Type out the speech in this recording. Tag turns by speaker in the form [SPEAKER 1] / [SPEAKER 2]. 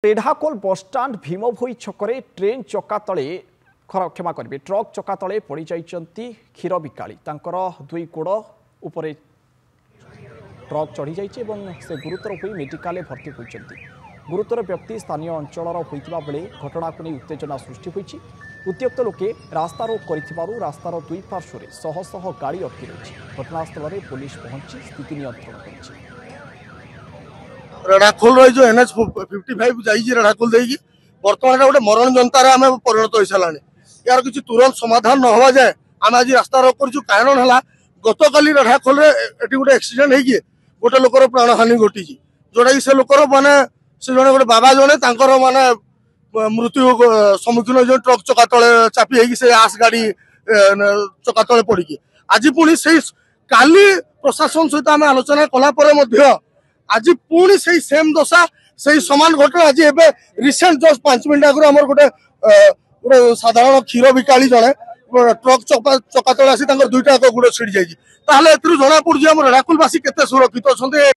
[SPEAKER 1] रेढ़ाकोल bus stand भीमभोई छकरे train चक्का तले क्षमा करेंगे ट्रक चक्का तले पड़ जाइछन्ति क्षीर बिकाली दुई गोड़ उपरे ट्रक चढ़ी जाइए से गुरुतर हो मेडिकल भर्ती होती गुरुतर व्यक्ति स्थानीय अंचल होता बेले घटना को नहीं उत्तेजना सृष्टि होती उत्त्यक्त लोके रास्ता रोक कर रास्तार दुई पार्श्व शह शह गाड़ी अटकी रही घटनास्थल में पुलिस पहुंची स्थिति नियंत्रण कर
[SPEAKER 2] रेढ़ाखोल जो NH 55 जाइए रेढ़ाखोल देगी बर्तमान गोटे मरण जनतार आम परिणत हो सारा यार किसी तुरंत समाधान न हवा जाए आम आज रास्ता रोक कर कारण है गत काली रेढ़ाखोल गोटे एक्सीडेंट हो गोटे लोकर प्राण हानि घटी जोटा कि से लोकर माने से जड़े गोटे बाबा जड़े माने मृत्यु सम्मुखीन जो ट्रक चका तले चापी से आस गाड़ी चका तले पड़ी आज पुणी से काली प्रशासन सहित आम आलोचना कला आज पुणी से सेम दशा से समान घटना आज एवं रिसेंट जस्ट 5 मिनट आगे आम गोटे गोटे साधारण क्षीर बिकाली जड़े ट्रक चका तले आसी दुईटा गोड़ छिड़ी जाइए जना पड़ी रेढ़ाखोलवासी केते सुरक्षित अच्छा।